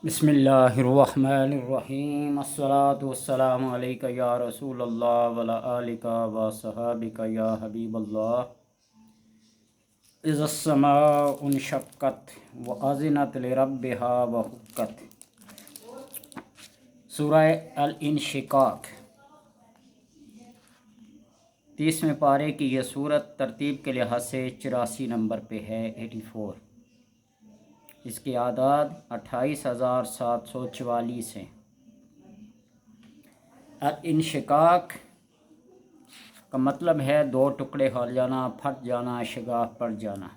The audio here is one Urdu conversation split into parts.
بسم اللہ الرحمن الرحیم الصلاۃ والسلام علیک یا رسول اللہ وعلی آلک و صحابک یا حبیب اللہ اذا السماء انشقت واذنت لربها وحقت۔ سورہ الانشقاق 30ویں پارے کی یہ سورت ترتیب کے لحاظ سے 84 نمبر پہ ہے، 84۔ اس کی اعداد 28,744 ہیں۔ الانشقاق کا مطلب ہے دو ٹکڑے ہو جانا، پھٹ جانا، شگاف پڑ جانا۔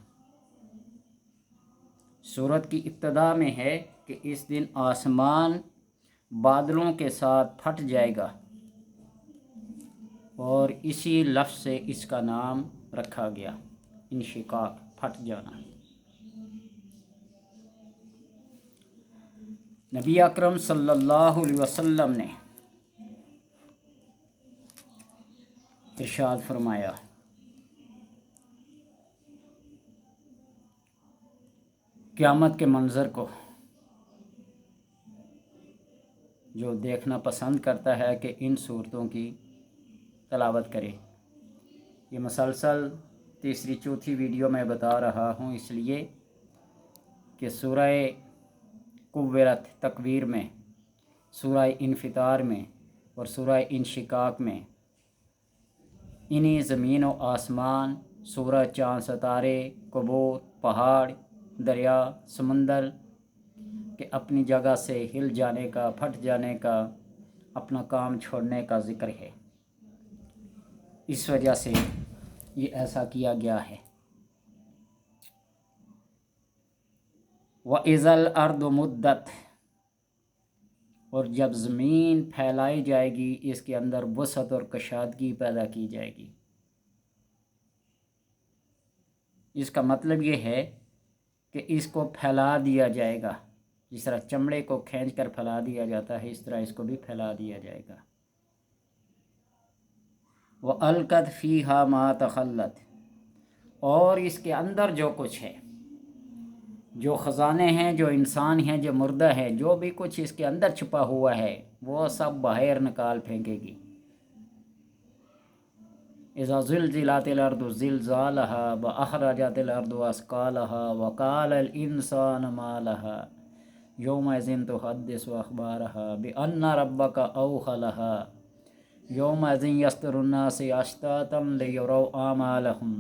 سورت کی ابتدا میں ہے کہ اس دن آسمان بادلوں کے ساتھ پھٹ جائے گا، اور اسی لفظ سے اس کا نام رکھا گیا، انشقاق، پھٹ جانا۔ نبی اکرم صلی اللہ علیہ وسلم نے ارشاد فرمایا، قیامت کے منظر کو جو دیکھنا پسند کرتا ہے کہ ان صورتوں کی تلاوت کرے۔ یہ مسلسل تیسری چوتھی ویڈیو میں بتا رہا ہوں، اس لیے کہ سورہ کورت تکویر میں، سورہ انفطار میں اور سورہ انشقاق میں انہی زمین و آسمان، سورج، چاند، ستارے، قبور، پہاڑ، دریا، سمندر کے اپنی جگہ سے ہل جانے کا، پھٹ جانے کا، اپنا کام چھوڑنے کا ذکر ہے۔ اس وجہ سے یہ ایسا کیا گیا ہے۔ وَإِذَا الْأَرْضُ مُدَّتْ، اور جب زمین پھیلائی جائے گی، اس کے اندر وسعت اور کشادگی پیدا کی جائے گی۔ اس کا مطلب یہ ہے کہ اس کو پھیلا دیا جائے گا، جس طرح چمڑے کو کھینچ کر پھیلا دیا جاتا ہے، اس طرح اس کو بھی پھیلا دیا جائے گا۔ وَأَلْقَتْ فِيهَا مَا تَخَلَّتْ، اور اس کے اندر جو کچھ ہے، جو خزانے ہیں، جو انسان ہیں، جو مردہ ہے، جو بھی کچھ اس کے اندر چھپا ہوا ہے، وہ سب باہر نکال پھینکے گی۔ اذا زلزلت الارض زلزالها واخرجت الارض اثقالها وقال الانسان ما لها يومئذ تحدث اخبارها بان ربك اوحى لها يومئذ يصدر الناس اشتاتا ليروا اعمالهم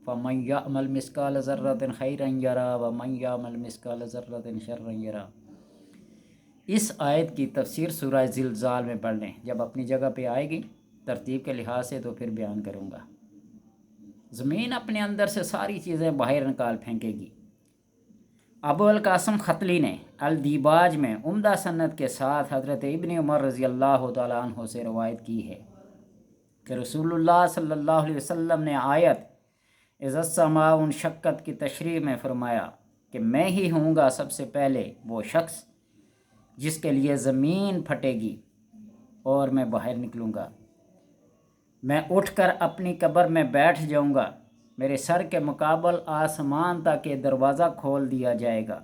فمن يعمل مثقال ذرة خيرا يرى ومن يعمل مثقال ذرة شرا يرى۔ اس آیت کی تفسیر سورہ زلزال میں پڑھ لیں، جب اپنی جگہ پہ آئے گی ترتیب کے لحاظ سے تو پھر بیان کروں گا۔ زمین اپنے اندر سے ساری چیزیں باہر نکال پھینکے گی۔ ابو القاسم ختلی نے الدیباج میں عمدہ سند کے ساتھ حضرت ابن عمر رضی اللہ تعالیٰ عنہ سے روایت کی ہے کہ رسول اللہ صلی اللہ علیہ وسلم نے آیت اذا السماء انشقت کی تشریح میں فرمایا کہ میں ہی ہوں گا سب سے پہلے وہ شخص جس کے لیے زمین پھٹے گی اور میں باہر نکلوں گا۔ میں اٹھ کر اپنی قبر میں بیٹھ جاؤں گا، میرے سر کے مقابل آسمان تک یہ دروازہ کھول دیا جائے گا،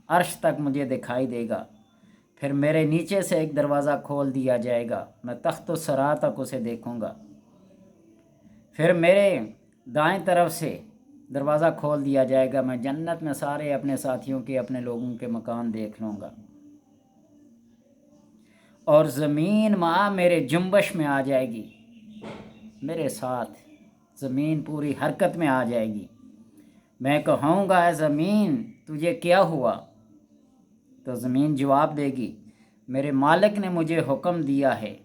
عرش تک مجھے دکھائی دے گا۔ پھر میرے نیچے سے ایک دروازہ کھول دیا جائے گا، میں تخت الثری تک اسے دیکھوں گا۔ پھر میرے دائیں طرف سے دروازہ کھول دیا جائے گا، میں جنت میں سارے اپنے ساتھیوں کے، اپنے لوگوں کے مکان دیکھ لوں گا، اور زمین ماں میرے جنبش میں آ جائے گی، میرے ساتھ زمین پوری حرکت میں آ جائے گی۔ میں کہوں گا اے زمین تجھے کیا ہوا؟ تو زمین جواب دے گی میرے مالک نے مجھے حکم دیا ہے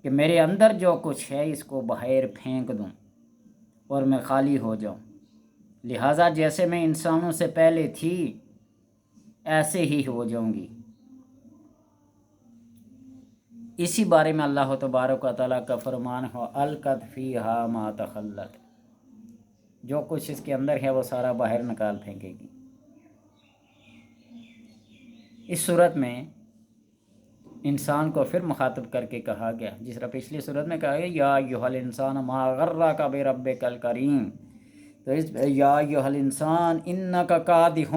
کہ میرے اندر جو کچھ ہے اس کو باہر پھینک دوں اور میں خالی ہو جاؤں، لہٰذا جیسے میں انسانوں سے پہلے تھی ایسے ہی ہو جاؤں گی۔ اسی بارے میں اللہ تبارک و تعالیٰ کا فرمان ہو القت فیہا ما تخلت، جو کچھ اس کے اندر ہے وہ سارا باہر نکال پھینکے گی۔ اس صورت میں انسان کو پھر مخاطب کر کے کہا گیا، جس طرح پچھلی صورت میں کہا گیا یا ایھا الانسان ما غرک بربک الکریم، تو اس یا ایھا الانسان انک کادح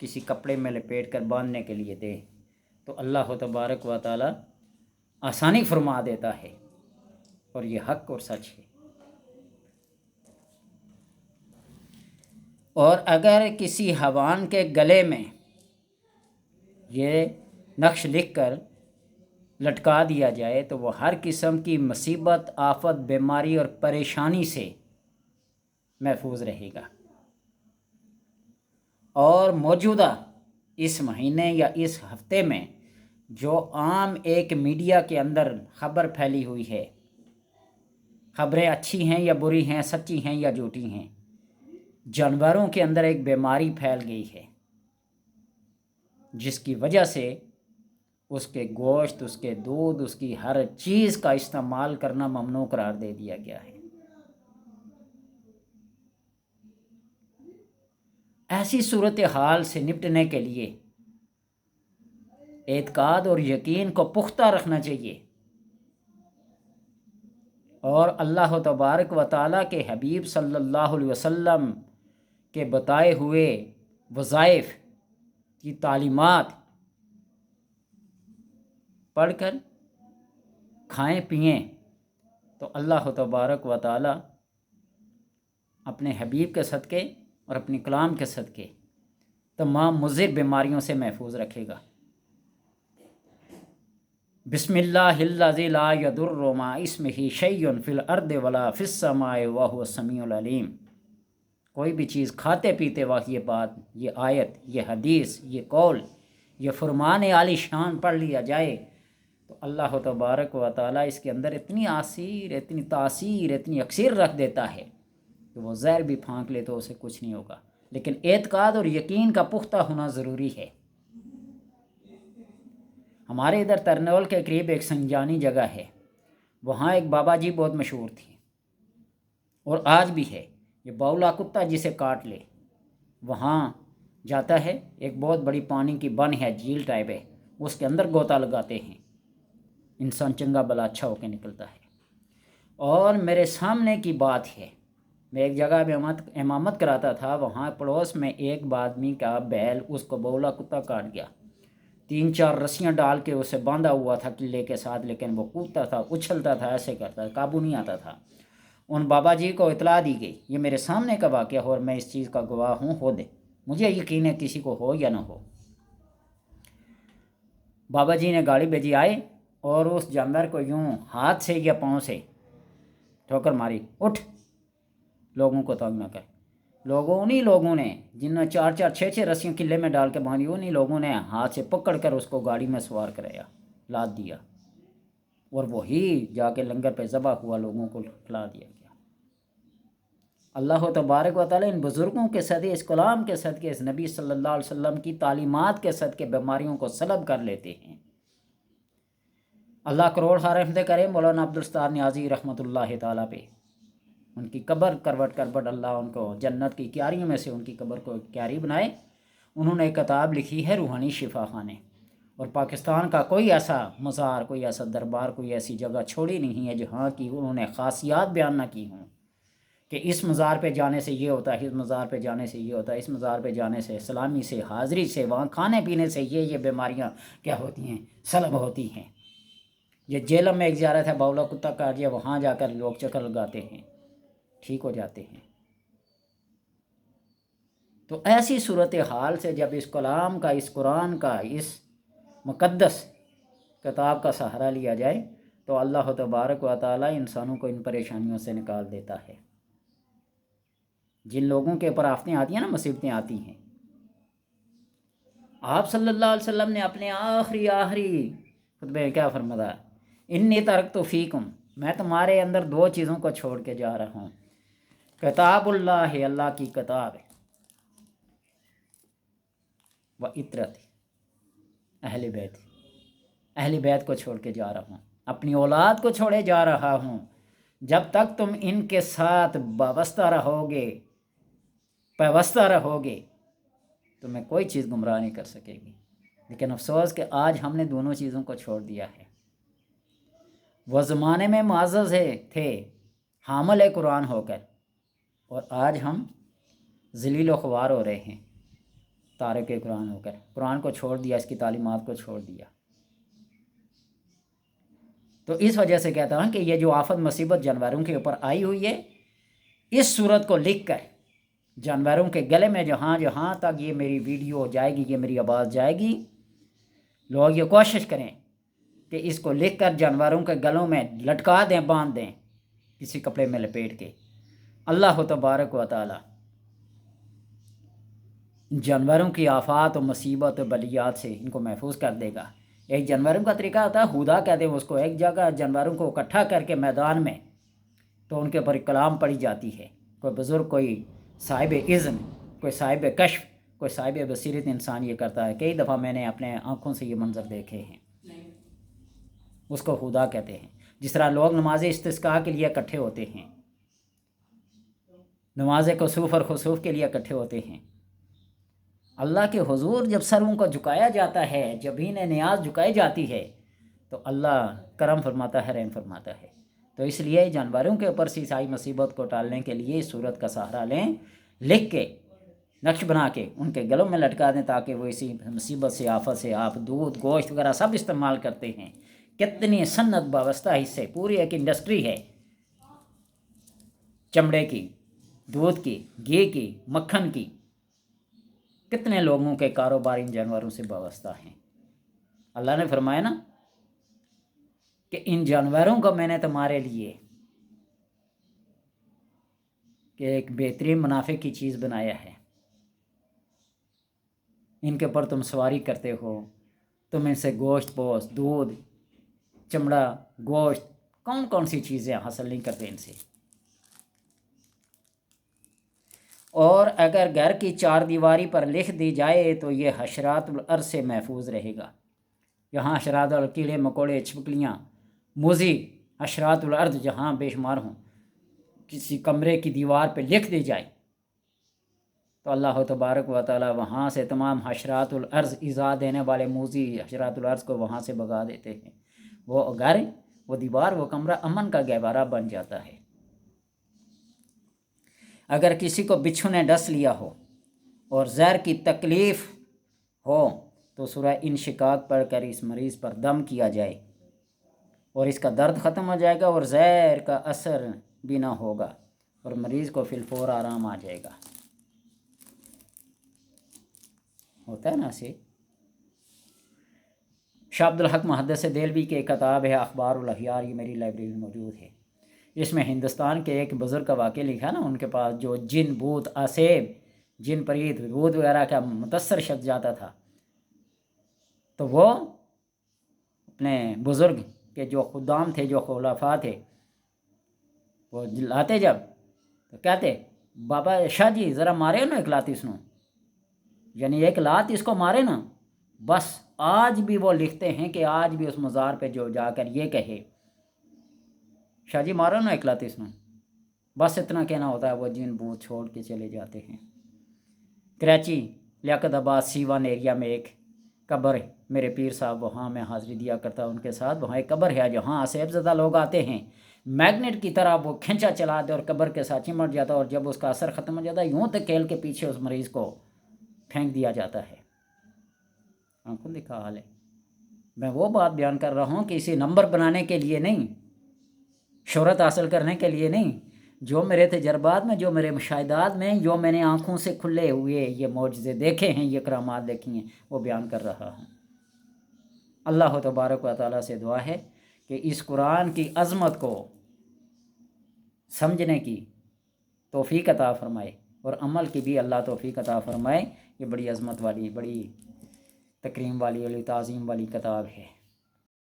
کسی کپڑے میں لپیٹ کر باندھنے کے لیے دے تو اللہ تبارک و تعالی آسانی فرما دیتا ہے، اور یہ حق اور سچ ہے۔ اور اگر کسی حیوان کے گلے میں یہ نقش لکھ کر لٹکا دیا جائے تو وہ ہر قسم کی مصیبت، آفت، بیماری اور پریشانی سے محفوظ رہے گا۔ اور موجودہ اس مہینے یا اس ہفتے میں جو عام ایک میڈیا کے اندر خبر پھیلی ہوئی ہے، خبریں اچھی ہیں یا بری ہیں، سچی ہیں یا جھوٹی ہیں، جانوروں کے اندر ایک بیماری پھیل گئی ہے جس کی وجہ سے اس کے گوشت، اس کے دودھ، اس کی ہر چیز کا استعمال کرنا ممنوع قرار دے دیا گیا ہے۔ ایسی صورتحال سے نپٹنے کے لیے اعتقاد اور یقین کو پختہ رکھنا چاہیے، اور اللہ تبارک و تعالیٰ کے حبیب صلی اللہ علیہ وسلم کے بتائے ہوئے وظائف کی تعلیمات پڑھ کر کھائیں پئیں تو اللہ تبارک و تعالیٰ اپنے حبیب کے صدقے اور اپنی کلام کے صدقے تمام مضر بیماریوں سے محفوظ رکھے گا۔ بسم اللہ الذی لا یضر مع اسمہ شیء فی الارض ولا فی السماء وہو السمیع العلیم۔ کوئی بھی چیز کھاتے پیتے وقت یہ بات، یہ آیت، یہ حدیث، یہ قول، یہ فرمان عالی شان پڑھ لیا جائے تو اللہ تبارک و تعالیٰ اس کے اندر اتنی تاثیر، اتنی اکثر رکھ دیتا ہے کہ وہ زہر بھی پھانک لے تو اسے کچھ نہیں ہوگا۔ لیکن اعتقاد اور یقین کا پختہ ہونا ضروری ہے۔ ہمارے ادھر ترنول کے قریب ایک سنجانی جگہ ہے، وہاں ایک بابا جی بہت مشہور تھی اور آج بھی ہے۔ یہ باولا کتا جسے کاٹ لے وہاں جاتا ہے، ایک بہت بڑی پانی کی بن ہے، جھیل ٹائپ ہے، اس کے اندر گوتا لگاتے ہیں، انسان چنگا بلا اچھا ہو کے نکلتا ہے۔ اور میرے سامنے کی بات ہے، میں ایک جگہ میں امامت کراتا تھا، وہاں پڑوس میں ایک آدمی کا بیل اس کو باولا کتا کاٹ گیا، 3-4 رسیاں ڈال کے اسے باندھا ہوا تھا قلعے کے ساتھ، لیکن وہ کودتا تھا، اچھلتا تھا، ایسے کرتا تھا، قابو نہیں آتا تھا۔ ان بابا جی کو اطلاع دی گئی، یہ میرے سامنے کا واقعہ ہو اور میں اس چیز کا گواہ ہوں، ہو دے، مجھے یقین ہے کسی کو ہو یا نہ ہو۔ بابا جی نے گاڑی بھیجی، آئے اور اس جانور کو یوں ہاتھ سے یا پاؤں سے ٹھوکر ماری، اٹھ، لوگوں کو تنگ نہ کر۔ انہی لوگوں نے جن نے 4-4 6-6 رسیاں قلعے میں ڈال کے باندھی، انہی لوگوں نے ہاتھ سے پکڑ کر اس کو گاڑی میں سوار کرایا، لاد دیا، اور وہی جا کے لنگر پہ ذبح ہوا، لوگوں کو کھلا دیا گیا۔ اللہ تبارک و تعالیٰ ان بزرگوں کے صدقے، اس کلام کے صدقے، اس نبی صلی اللہ علیہ وسلم کی تعلیمات کے صدقے بیماریوں کو سلب کر لیتے ہیں۔ اللہ کروڑ رحمت کرے مولانا عبدالستار نیازی رحمۃ اللہ تعالیٰ پہ، ان کی قبر کروٹ اللہ ان کو جنت کی کیاریوں میں سے ان کی قبر کو کیاری بنائے۔ انہوں نے ایک کتاب لکھی ہے روحانی شفا خانے، اور پاکستان کا کوئی ایسا مزار، کوئی ایسا دربار، کوئی ایسی جگہ چھوڑی نہیں ہے جہاں کی انہوں نے خاصیات بیان نہ کی ہوں کہ اس مزار پہ جانے سے یہ ہوتا ہے، اس مزار پہ جانے سے یہ ہوتا ہے، اس مزار پہ جانے سے سلامی سے، حاضری سے، وہاں کھانے پینے سے یہ بیماریاں کیا ہوتی ہیں، سلب ہوتی ہیں۔ یہ جیلم میں ایک زیارت ہے، باولا کتا کاٹ دیا، وہاں جا کر لوگ چکر لگاتے ہیں، ٹھیک ہو جاتے ہیں۔ تو ایسی صورتحال سے جب اس کلام کا، اس قرآن کا، اس مقدس کتاب کا سہارا لیا جائے تو اللہ تبارک و تعالیٰ انسانوں کو ان پریشانیوں سے نکال دیتا ہے۔ جن لوگوں کے اوپر آفتیں آتی ہیں نا، مصیبتیں آتی ہیں، آپ صلی اللہ علیہ وسلم نے اپنے آخری خطبے میں کیا فرمایا؟ انی ترکت فیکم، میں تمہارے اندر 2 چیزوں کو چھوڑ کے جا رہا ہوں، کتاب اللہ، اللہ کی کتاب ہے، و عطرت، اہل بیت کو چھوڑ کے جا رہا ہوں، اپنی اولاد کو چھوڑے جا رہا ہوں۔ جب تک تم ان کے ساتھ وابستہ رہو گے، پیوستہ رہو گے، تو میں کوئی چیز گمراہ نہیں کر سکے گی۔ لیکن افسوس کہ آج ہم نے دونوں چیزوں کو چھوڑ دیا ہے۔ وہ زمانے میں معزز تھے، حامل قرآن ہو کر، اور آج ہم ذلیل و خوار ہو رہے ہیں۔ تارک قرآن ہو کر قرآن کو چھوڑ دیا، اس کی تعلیمات کو چھوڑ دیا۔ تو اس وجہ سے کہتا ہوں کہ یہ جو آفت مصیبت جانوروں کے اوپر آئی ہوئی ہے، اس صورت کو لکھ کر جانوروں کے گلے میں جہاں تک یہ میری ویڈیو جائے گی، یہ میری آواز جائے گی، لوگ یہ کوشش کریں کہ اس کو لکھ کر جانوروں کے گلوں میں لٹکا دیں، باندھ دیں، کسی کپڑے میں لپیٹ کے۔ اللہ تبارک و تعالی جانوروں کی آفات و مصیبت و بلیات سے ان کو محفوظ کر دے گا۔ ایک جانوروں کا طریقہ ہوتا ہے ہدا کہتے ہیں اس کو، ایک جگہ جانوروں کو اکٹھا کر کے میدان میں، تو ان کے اوپر کلام پڑھی جاتی ہے۔ کوئی بزرگ، کوئی صاحب اذن، کوئی صاحب کشف، کوئی صاحب بصیرت انسان یہ کرتا ہے۔ کئی دفعہ میں نے اپنے آنکھوں سے یہ منظر دیکھے ہیں، اس کو ہدا کہتے ہیں۔ جس طرح لوگ نماز استسقاء کے لیے اکٹھے ہوتے ہیں، نماز کسوف اور خسوف کے لیے اکٹھے ہوتے ہیں، اللہ کے حضور جب سروں کو جھکایا جاتا ہے، جب انہیں نیاز جھکائی جاتی ہے، تو اللہ کرم فرماتا ہے، رحم فرماتا ہے۔ تو اس لیے جانوروں کے اوپر سے ساری مصیبت کو ٹالنے کے لیے اس صورت کا سہارا لیں، لکھ کے نقش بنا کے ان کے گلوں میں لٹکا دیں، تاکہ وہ اسی مصیبت سے، آفت سے، آپ دودھ گوشت وغیرہ سب استعمال کرتے ہیں، کتنی صنعت وابستہ اس سے، پوری ایک انڈسٹری ہے چمڑے کی، دودھ کی، گھی کی، مکھن کی، کتنے لوگوں کے کاروبار ان جانوروں سے وابستہ ہیں۔ اللہ نے فرمایا نا کہ ان جانوروں کو میں نے تمہارے لیے کہ ایک بہترین منافع کی چیز بنایا ہے، ان کے اوپر تم سواری کرتے ہو، تم ان سے گوشت پوست، دودھ، چمڑا، گوشت، کون سی چیزیں حاصل نہیں کرتے ان سے۔ اور اگر گھر کی چار دیواری پر لکھ دی جائے تو یہ حشرات الارض سے محفوظ رہے گا۔ یہاں حشرات اور کیڑے مکوڑے، چھپکلیاں، موذی حشرات الارض جہاں بے شمار ہوں، کسی کمرے کی دیوار پہ لکھ دی جائے تو اللہ تبارک و تعالی وہاں سے تمام حشرات الارض، ایذا دینے والے موذی حشرات الارض کو وہاں سے بھگا دیتے ہیں۔ وہ گھر، وہ دیوار، وہ کمرہ امن کا گہوارہ بن جاتا ہے۔ اگر کسی کو بچھو نے ڈس لیا ہو اور زہر کی تکلیف ہو تو سورہ انشقاق پڑھ کر اس مریض پر دم کیا جائے اور اس کا درد ختم ہو جائے گا اور زہر کا اثر بھی نہ ہوگا اور مریض کو فی الفور آرام آ جائے گا۔ ہوتا ہے نا سے۔ شاہ عبد الحق محدث دہلوی کی ایک کتاب ہے اخبار الاحیار، یہ میری لائبریری میں موجود ہے۔ اس میں ہندوستان کے ایک بزرگ کا واقعہ لکھا نا، ان کے پاس جو جن، بھوت، آسیب، جن پریت، بھوت وغیرہ کا متاثر شخص جاتا تھا تو وہ اپنے بزرگ کے جو خدام تھے، جو خلفاء تھے، وہ لاتے جب تو کہتے بابا شاہ جی ذرا مارے نا ایک لات اس نو، یعنی ایک لات اس کو مارے نا۔ بس آج بھی وہ لکھتے ہیں کہ آج بھی اس مزار پہ جو جا کر یہ کہے شاہ جی مارو نا ایک لات اس نو، بس اتنا کہنا ہوتا ہے، وہ جن بوت چھوڑ کے چلے جاتے ہیں۔ کراچی لیاقت آباد سیوان ایریا میں ایک قبر ہے، میرے پیر صاحب وہاں میں حاضری دیا کرتا ان کے ساتھ، وہاں ایک قبر ہے جہاں آسیب زدہ لوگ آتے ہیں، میگنیٹ کی طرح وہ کھینچا چلا دے اور قبر کے ساتھ چمٹ جاتا، اور جب اس کا اثر ختم ہو جاتا ہے یوں دھکیل کے پیچھے اس مریض کو پھینک دیا جاتا ہے۔ آنکھوں دکھا حال ہے۔ میں وہ بات بیان کر رہا ہوں کہ اسے نمبر بنانے کے لیے نہیں، شہرت حاصل کرنے کے لیے نہیں، جو میرے تجربات میں، جو میرے مشاہدات میں، جو میں نے آنکھوں سے کھلے ہوئے یہ معجزے دیکھے ہیں، یہ کرامات دیکھی ہیں، وہ بیان کر رہا ہوں۔ اللہ تبارک و تعالیٰ سے دعا ہے کہ اس قرآن کی عظمت کو سمجھنے کی توفیق عطا فرمائے اور عمل کی بھی اللہ توفیق عطا فرمائے۔ یہ بڑی عظمت والی، بڑی تکریم والی، علی تعظیم والی کتاب ہے۔